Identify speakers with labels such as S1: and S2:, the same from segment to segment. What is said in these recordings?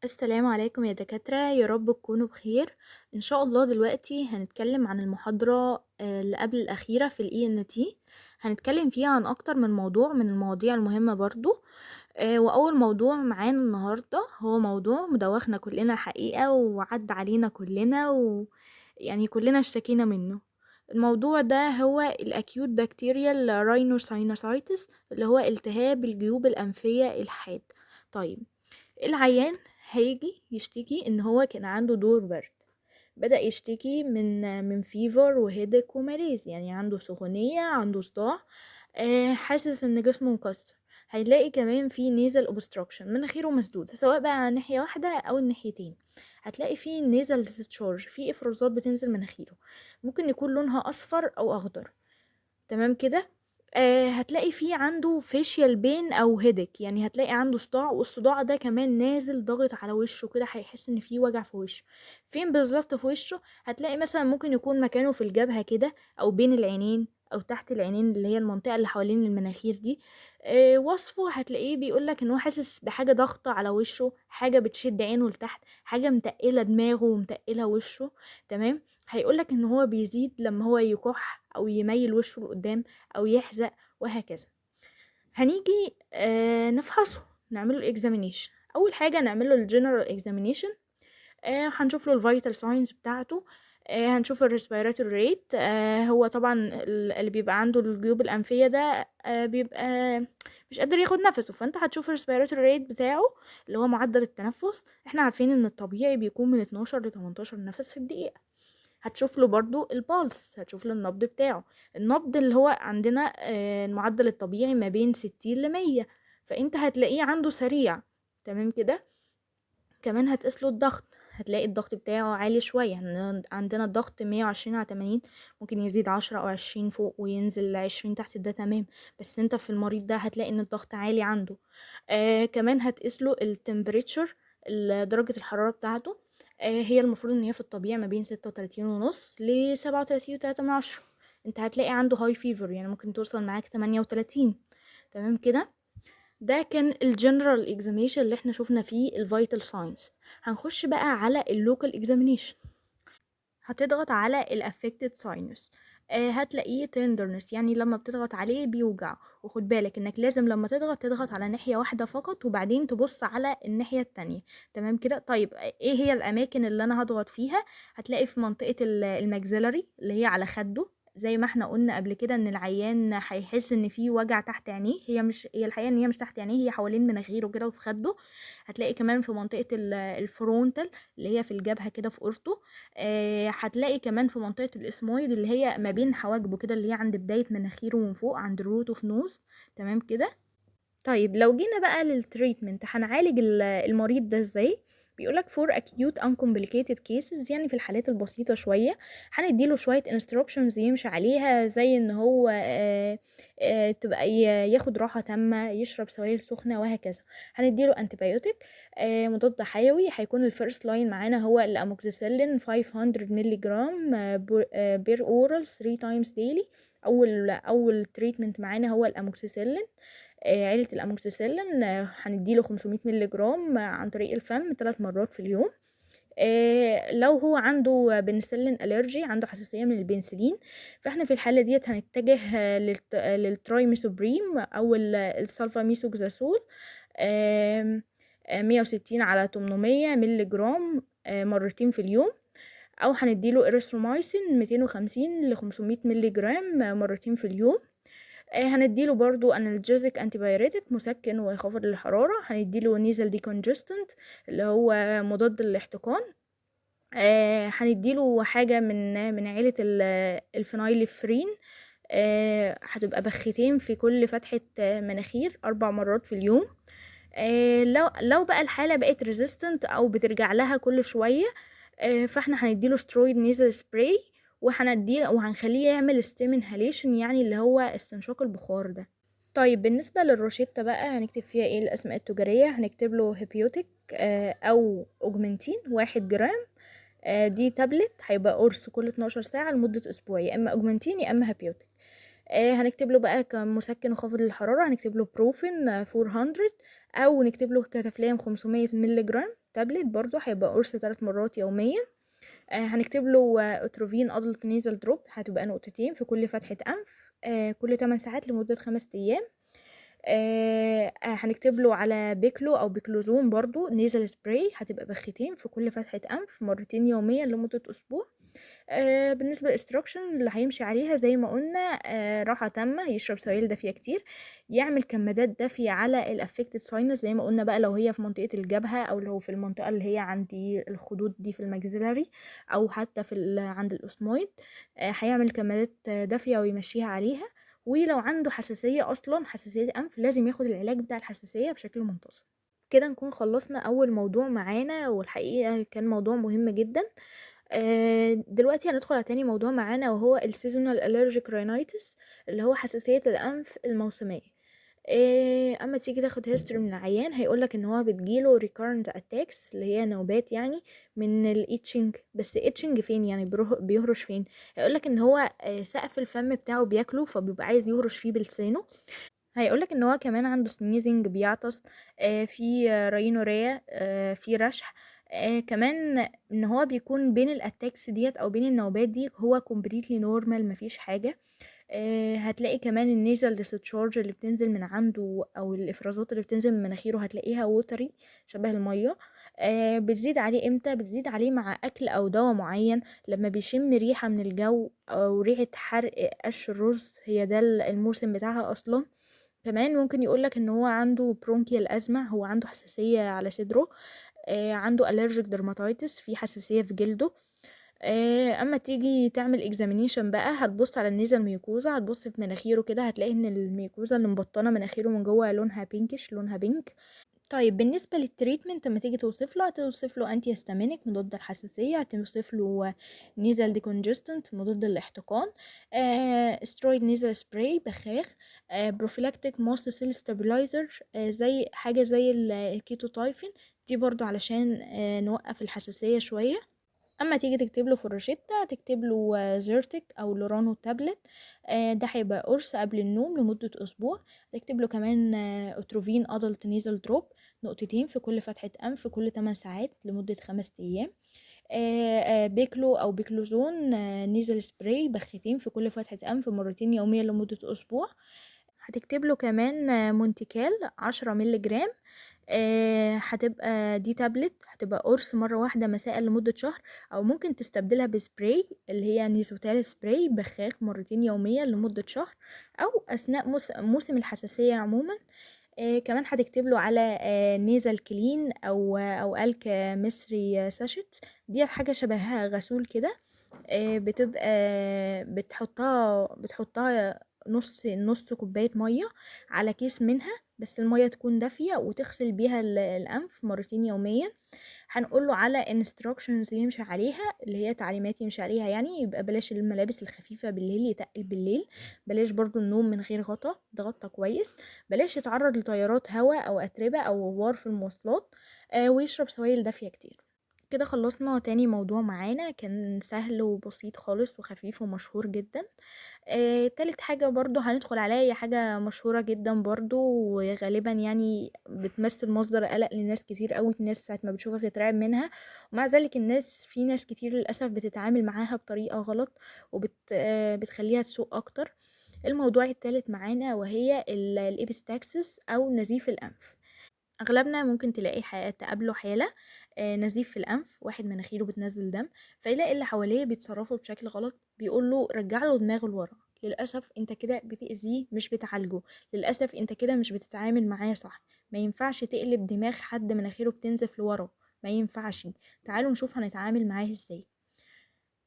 S1: السلام عليكم يا دكاترة، يا رب تكونوا بخير. إن شاء الله دلوقتي هنتكلم عن المحاضرة اللي قبل الأخيرة في ال ENT. هنتكلم فيها عن أكتر من موضوع من المواضيع المهمة برضو. وأول موضوع معانا النهاردة هو موضوع مدوخنا كلنا حقيقة وعد علينا كلنا ويعني كلنا اشتكينا منه. الموضوع ده هو الأكيوت بكتيريال راينوساينوسايتس اللي هو التهاب الجيوب الأنفية الحاد. طيب، العيان هيجي يشتكي ان هو كان عنده دور برد، بدأ يشتكي من فيفر وهيدك وماليز، يعني عنده سخونية، عنده صداع، حاسس ان جسمه مكسر. هيلاقي كمان في نيزل اوبستراكشن، مناخيره مسدودة سواء بقى على ناحية واحدة او الناحيتين. هتلاقي في نيزل ديسشارج، في افرازات بتنزل مناخيره، ممكن يكون لونها اصفر او اخضر. تمام كده. هتلاقي فيه عنده facial pain او headache، يعني هتلاقي عنده صداع، والصداع ده كمان نازل ضاغط على وشه كده، هيحس ان فيه وجع في وشه. فين بالظبط في وشه؟ هتلاقي مثلا ممكن يكون مكانه في الجبهة كده، او بين العينين، او تحت العينين اللي هي المنطقة اللي حوالين المناخير دي. وصفه هتلاقيه بيقولك ان هو حاسس بحاجة ضغطة على وشه، حاجة بتشد عينه لتحت، حاجة متقلة دماغه ومتقلة وشه. تمام. هيقولك ان هو بيزيد لما هو يكح او يميل وشه لقدام او يحزق، وهكذا. هنيجي نفحصه، نعمله الاكزامينيشن. اول حاجه نعمله الجنرال اكزامينيشن، هنشوف له الفيتال ساينز بتاعته، هنشوف الريسبيراتوري ريت. هو طبعا اللي بيبقى عنده الجيوب الانفيه ده بيبقى مش قادر ياخد نفسه، فانت هتشوف الريسبيراتوري ريت بتاعه اللي هو معدل التنفس. احنا عارفين ان الطبيعي بيكون من 12 ل 18 نفس في الدقيقه. هتشوف له برضو البالس، هتشوف له النبض بتاعه. النبض اللي هو عندنا المعدل الطبيعي ما بين 60 ل 100، فانت هتلاقيه عنده سريع. تمام كده. كمان هتقيس له الضغط، هتلاقي الضغط بتاعه عالي شوية، يعني عندنا الضغط 120/80، ممكن يزيد 10 أو 20 فوق وينزل 20 تحت، ده تمام. بس انت في المريض ده هتلاقي ان الضغط عالي عنده. كمان هتقيس له التمبريتشر، درجة الحرارة بتاعته. هي المفروض ان هي في الطبيعي ما بين 36.5 ل 37.3. انت هتلاقي عنده هاي فيفر، يعني ممكن توصل معاك 38. تمام كده. ده كان الجنرال اكزامينيشن اللي احنا شفنا فيه الفيتال ساينس. هنخش بقى على اللوكال اكزامينيشن. هتضغط على الافكتد ساينس، هتلاقيه تندرنس، يعني لما بتضغط عليه بيوجع. وخد بالك انك لازم لما تضغط على ناحية واحدة فقط، وبعدين تبص على الناحية التانية. تمام كده. طيب، ايه هي الاماكن اللي انا هضغط فيها؟ هتلاقي في منطقة المجزلري اللي هي على خده، زي ما احنا قلنا قبل كده ان العيان هيحس ان في وجع تحت عينيه، هي الحقيقة ان هي مش تحت عينيه، هي حوالين مناخيره كده وفي خده. هتلاقي كمان في منطقة الفرونتال اللي هي في الجبهة كده في قرطه. هتلاقي كمان في منطقة الاسمويد اللي هي ما بين حواجبه كده، اللي هي عند بداية مناخيره من فوق عند الروت اوف نوز. تمام كده. طيب، لو جينا بقى للتريتمنت، هنعالج المريض ده ازاي؟ بيقولك for acute uncomplicated cases، يعني في الحالات البسيطة شوية هنديله شوية instructions يمشي عليها، زي ان هو تبقى ياخد راحة تامة، يشرب سوائل سخنة، وهكذا. هنديله antibiotic مضاد حيوي. هيكون الفيرست لاين معانا هو الاموكسيسيلين 500 مللي جرام بير اورال 3 times daily. اول تريتمنت معانا هو الاموكسيسيلين، عيلة الأموكسيسيلين. هنديله 500 مللي جرام عن طريق الفم 3 مرات في اليوم. لو هو عنده بنسلين أليرجي، عنده حساسية من البنسلين، فاحنا في الحالة ديت هنتجه للترايميثوبريم أو السلفاميثوكسازول 160/800 مللي جرام مرتين في اليوم. أو هنديله إريثرومايسين 250 ل 500 مللي جرام مرتين في اليوم. هنديله برضو انالجيزك انتيبيوريتك مسكن وخافض للحرارة. هنديله نيزل ديكونجستنت اللي هو مضاد للاحتقان. هنديله حاجة من عيلة الفينايلفرين. هتبقى بختين في كل فتحة مناخير 4 مرات في اليوم. لو بقى الحالة بقت ريزيستنت او بترجع لها كل شوية، فاحنا هنديله سترويد نيزل سبراي، وهنخليه يعمل ستيم انهاليشن، يعني اللي هو استنشاق البخار ده. طيب، بالنسبة للروشتة بقى هنكتب فيها ايه الاسماء التجارية؟ هنكتب له هيبيوتيك او اوجمنتين 1 جرام. دي تابلت هيبقى قرص كل 12 ساعة لمدة اسبوع، يا اما اوجمنتين يا اما هيبيوتيك. هنكتب له بقى كمسكن وخافض للحرارة، هنكتب له بروفين 400، او نكتب له كتافلام 500 مللي جرام تابلت برضه هيبقى قرص 3 مرات يوميًا. هنكتب له أتروفين Adult Nasal Drop هتبقى نقطتين في كل فتحة أنف كل 8 ساعات لمدة 5 أيام. هنكتب له على بيكلو أو بيكلوزون برضه nasal spray هتبقى بختين في كل فتحة أنف مرتين يوميًا لمدة أسبوع. بالنسبة للinstruction اللي هيمشي عليها زي ما قلنا راحة تامة، يشرب سوائل دافية كتير، يعمل كمادات دافية على الaffected sinus زي ما قلنا بقى لو هي في منطقة الجبهة أو لو في المنطقة اللي هي عند الخدود دي في الماكسيلاري أو حتى عند الأسمويد. هيعمل كمادات دافية ويمشيها عليها. ولو عنده حساسية أصلا حساسية أنف لازم ياخد العلاج بتاع الحساسية بشكل منتظم. كده نكون خلصنا أول موضوع معانا والحقيقة كان موضوع مهم جدا. دلوقتي هندخل على تاني موضوع معانا وهو السيزونال allergic rhinitis اللي هو حساسية الأنف الموسمية. اما تيجي تاخد هيستوري من العيان هيقولك ان هو بتجيله recurrent attacks اللي هي نوبات يعني من الاتشنج. بس اتشنج فين يعني بيهرش فين؟ هيقولك ان هو سقف الفم بتاعه بياكله فبيبقى عايز يهرش فيه بلسانه. هيقولك ان هو كمان عنده سنيزنج بيعطس في رينوريا في رشح. كمان ان هو بيكون بين الاتاكس ديت او بين النوبات دي هو completely normal مفيش حاجة. هتلاقي كمان النيزل ديسشارج اللي بتنزل من عنده او الافرازات اللي بتنزل من مناخيره هتلاقيها ووتري شبه المية. بتزيد عليه امتى؟ بتزيد عليه مع اكل او دواء معين لما بيشم ريحة من الجو او ريحة حرق قش الرز هي ده الموسم بتاعها اصلا. كمان ممكن يقولك ان هو عنده برونكيال ازمة هو عنده حساسية على صدره. عنده allergic dermatitis في حساسية في جلده. اما تيجي تعمل اكزامينيشن بقى هتبص على النيزل ميوكوزا هتبص في مناخيره كده هتلاقي ان الميوكوزا اللي مبطنه مناخيره من جوه لونها بينكش لونها بينك. طيب بالنسبة للتريتمنت لما تيجي توصف له هتوصف له انتي هيستامينيك مضاد الحساسية هتوصف له نيزل ديكونجستنت مضاد الاحتقان. سترويد نيزل سبراي بخاخ. بروفيلاكتيك ماست سيل ستابلايزر زي حاجة زي الكيتوتايفين دي برضو علشان نوقف الحساسية شوية. اما تيجي تكتب له في الروشتة تكتب له زيرتك او لورانو تابلت. ده هيبقى قرص قبل النوم لمدة اسبوع. تكتب له كمان اتروفين ادلت نيزل دروب نقطتين في كل فتحة انف كل 8 ساعات لمدة 5 ايام. بيكلو او بيكلوزون نيزل سبراي بختين في كل فتحة انف مرتين يوميا لمدة اسبوع. هتكتب له كمان مونتيكال 10 مللي جرام. هتبقى دي تابلت هتبقى قرص مرة واحدة مساء لمدة شهر او ممكن تستبدلها بسبراي اللي هي نيزوتال سبراي بخاخ مرتين يوميا لمدة شهر او اثناء موسم الحساسية عموما. كمان هتكتب له على نيزل كلين او الك مصري ساشيت دي حاجة شبهها غسول كده. بتبقى بتحطها نص كوباية مية على كيس منها بس المية تكون دافية وتغسل بيها الأنف مرتين يوميا. هنقوله على instructions يمشي عليها اللي هي تعليمات يمشي عليها يعني يبقى بلاش الملابس الخفيفة بالليل يتقل بالليل. بلاش برضو النوم من غير غطا ده غطا كويس. بلاش يتعرض لتيارات هواء أو أتربة أو غبار في المواصلات. ويشرب سوائل دافية كتير. كده خلصنا تاني موضوع معانا كان سهل وبسيط خالص وخفيف ومشهور جدا. تالت حاجة برضو هندخل عليها هي حاجة مشهورة جدا برضو وغالبا يعني بتمثل مصدر قلق لناس كتير قوي الناس ساعة ما بتشوفها بتترعب منها. ومع ذلك في ناس كتير للأسف بتتعامل معاها بطريقة غلط بتخليها تسوء أكتر. الموضوع التالت معانا وهي الإبستاكسس أو نزيف الأنف. اغلبنا ممكن تلاقي تقابله حالة نزيف في الانف واحد مناخيره بتنزل دم فيلاقي اللي حواليه بيتصرفوا بشكل غلط بيقول له رجع له دماغه لورا. للاسف انت كده بتأذيه مش بتعالجه. للاسف انت كده مش بتتعامل معاه صح. ما ينفعش تقلب دماغ حد مناخيره بتنزف لورا. ما ينفعش. تعالوا نشوف هنتعامل معاه ازاي.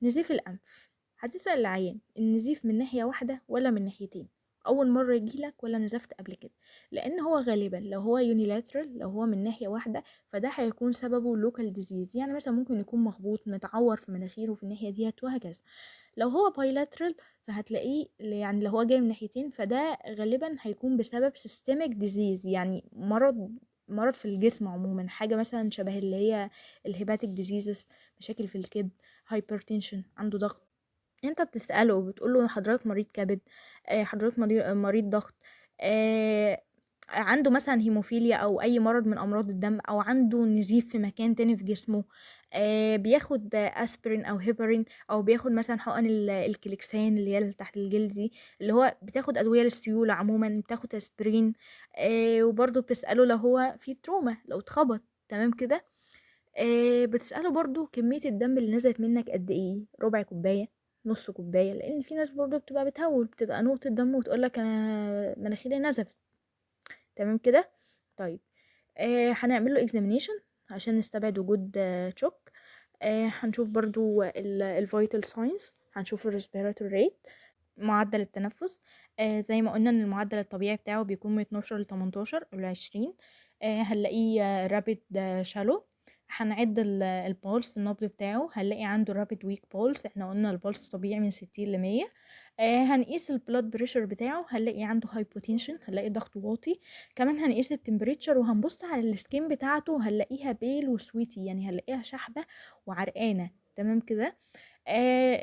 S1: نزيف الأنف. هتسأل العيان النزيف من ناحية واحدة ولا من ناحيتين؟ أول مرة يجيلك ولا نزفت قبل كده؟ لأن هو غالبا لو هو يونيلاترال لو هو من ناحية واحدة فده هيكون سببه لوكال ديزيز يعني مثلا ممكن يكون مخبوط متعور في مناخيره في الناحية ديت وهكذا. لو هو بايلاترال فهتلاقيه يعني لو هو جاي من ناحيتين فده غالبا هيكون بسبب سيستميك ديزيز يعني مرض في الجسم عموما حاجة مثلا شبه اللي هي الهيباتيك ديزيزز مشاكل في الكبد هايبرتنشن عنده ضغط. انت بتسأله وبتقوله حضرتك مريض كبد حضرتك مريض ضغط. آه عنده مثلًا هيموفيليا أو أي مرض من أمراض الدم، أو عنده نزيف في مكان تاني في جسمه، بياخد aspirin أو heparin، أو بياخد مثلًا حقن الكليكسان اللي هي اللي تحت الجلد دي، اللي هو بتاخد أدوية للسيولة عمومًا، بتاخد aspirin. وبرضه بتسأله لو هو في تروما، لو اتخبط، تمام كده. بتسأله برضه كمية الدم اللي نزلت منك قد إيه، ربع كوباية، نص كوباية، لأن في ناس برضه بتبقى بتهوّل، بتبقى نقطة دم وتقول لك أنا مناخيري نزفت، تمام كده. طيب هنعمل له examination عشان نستبعد وجود shock. هنشوف برضه الvital signs، هنشوف الrespiratory rate، معدل التنفس. زي ما قلنا ان المعدل الطبيعي بتاعه بيكون من 12 ل18 أو ل20. هنلاقيه rapid shallow. هنعد البولس، النبض بتاعه، هنلاقي عنده rapid weak pulse، احنا قلنا البولس طبيعي من 60 ل100. هنقيس البلاد بريشر بتاعه، هنلاقي عنده hypotension، هنلاقي ضغطه واطي. كمان هنقيس التمبريتشر، وهنبص على السكين بتاعته، هنلاقيها بيل وسويتي، يعني هنلاقيها شحبة وعرقانة، تمام كده.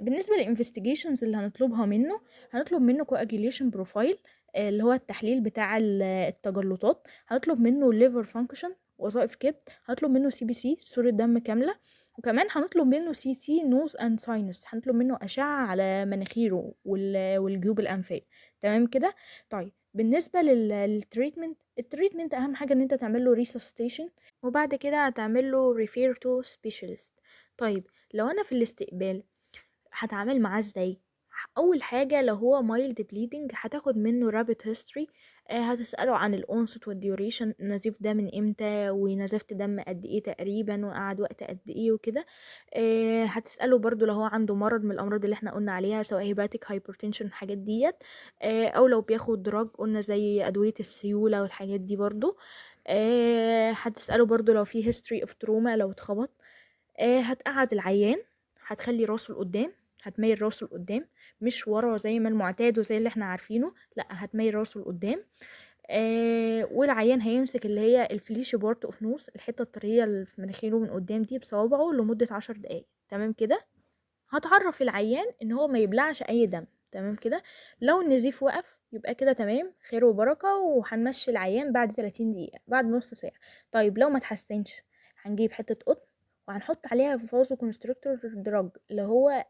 S1: بالنسبة للinvestigations اللي هنطلبها منه، هنطلب منه coagulation profile، اللي هو التحليل بتاع التجلطات. هنطلب منه liver function، وظائف كبد. هنطلب منه CBC، صورة دم كاملة. وكمان هنطلب منه CT nose and sinus، هنطلب منه أشعة على مناخيره والجيوب الأنفية، تمام كده. طيب بالنسبة للتريتمنت، التريتمنت أهم حاجة إن أنت تعمل له resuscitation، وبعد كده هتعمل له refer to specialist. طيب لو أنا في الاستقبال هتعامل معاه ازاي؟ اول حاجة لو هو mild bleeding هتاخد منه rapid history. هتسأله عن الأونست والديوريشن، النزيف ده من امتى، ونزفت دم قد ايه تقريبا، وقعد وقت قد ايه وكده. هتسأله برضو لو هو عنده مرض من الأمراض اللي احنا قلنا عليها، سواء hepatic hypertension الحاجات ديت، أو لو بياخد دراج قلنا زي أدوية السيولة والحاجات دي برضو. هتسأله برضو لو في history of trauma، لو اتخبط. هتقعد العيان، هتخلي راسه لقدام، هتميل راسه لقدام، مش ورا زي ما المعتاد وزي اللي احنا عارفينه، لا هتميل راسه لقدام. والعيان هيمسك اللي هي الفليشي بارت اوف نوز، الحته الطريه اللي في مناخيره من قدام دي، بصوابعه لمده 10 دقايق، تمام كده. هتعرف العيان ان هو ما يبلعش اي دم، تمام كده. لو النزيف وقف يبقى كده تمام، خير وبركه، وهنمشي العيان بعد 30 دقيقه، بعد نص ساعه. طيب لو ما تحسنش، هنجيب حته قطن وهنحط عليها فازو كونستريكتور دراج، اللي هو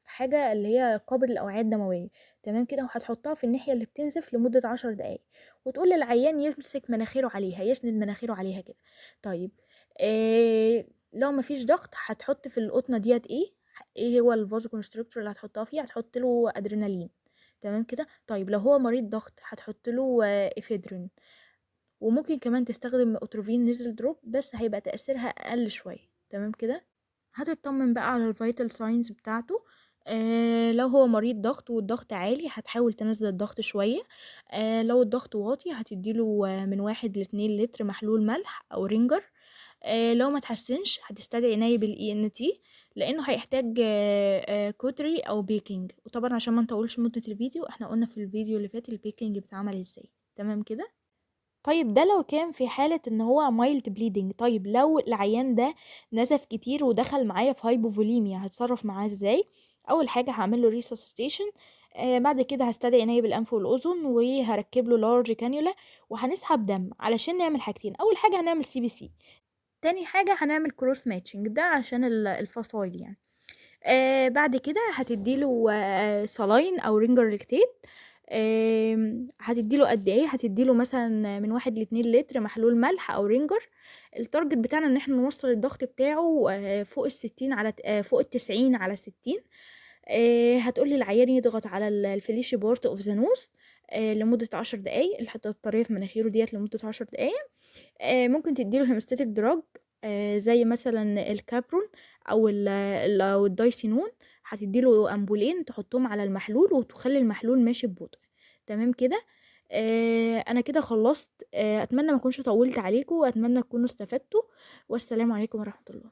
S1: حاجه اللي هي قابل للاوعيه الدمويه، تمام كده. وهتحطها في الناحيه اللي بتنزف لمده 10 دقايق، وتقول للعيان يمسك مناخيره عليها، يسند مناخيره عليها كده. طيب لو مفيش ضغط، هتحط في القطنه ديت ايه هو الفازو كونستريكتور اللي هتحطها فيه؟ هتحط له ادرينالين، تمام كده. طيب لو هو مريض ضغط، هتحط له افيدرين. وممكن كمان تستخدم اتروفين نزل دروب، بس هيبقى تأثيرها اقل شويه، تمام كده. هتطمن بقى على الفيتال ساينز بتاعته. لو هو مريض ضغط والضغط عالي، هتحاول تنزل الضغط شوية. لو الضغط واطي، هتديله من 1 ل2 لتر محلول ملح أو رينجر. لو ما تحسنش، هتستدعي نايب ال ENT، لأنه هيحتاج كوتري أو بيكنج. وطبعا عشان ما نطولش مدة الفيديو، احنا قلنا في الفيديو اللي فات البيكنج بتعمل ازاي، تمام كده. طيب ده لو كان في حالة ان هو mild bleeding. طيب لو العيان ده نزف كتير ودخل معايا في هايبوفوليميا، هتصرف معاه ازاي؟ اول حاجة هعمله resuscitation. بعد كده هستدعي نايب الانف والاذن، وهركب له لارج كانيولا، وهنسحب دم علشان نعمل حاجتين. اول حاجة هنعمل CBC، تاني حاجة هنعمل كروس ماتشنج، ده عشان الفصائل يعني. بعد كده هتديله صلاين او رينجر لاكتيت. هتديله قد ايه؟ هتديله مثلا من 1 ل2 لتر محلول ملح او رينجر. التارجت بتاعنا ان احنا نوصل الضغط بتاعه فوق فوق 90/60. هتقولي العيان يضغط على الفليشي بورت اوف ذا نوز لمدة 10 دقايق، الحتة الطرية في مناخيره ديت لمدة 10 دقايق. ممكن تديله هيموستاتيك دراج زي مثلا الكابرون أو الدايسينون. هتديله أمبولين تحطهم على المحلول، وتخلي المحلول ماشي ببطء، تمام كده. أنا كده خلصت. أتمنى ما أكونش طولت عليكم، وأتمنى تكونوا استفدتوا، والسلام عليكم ورحمة الله.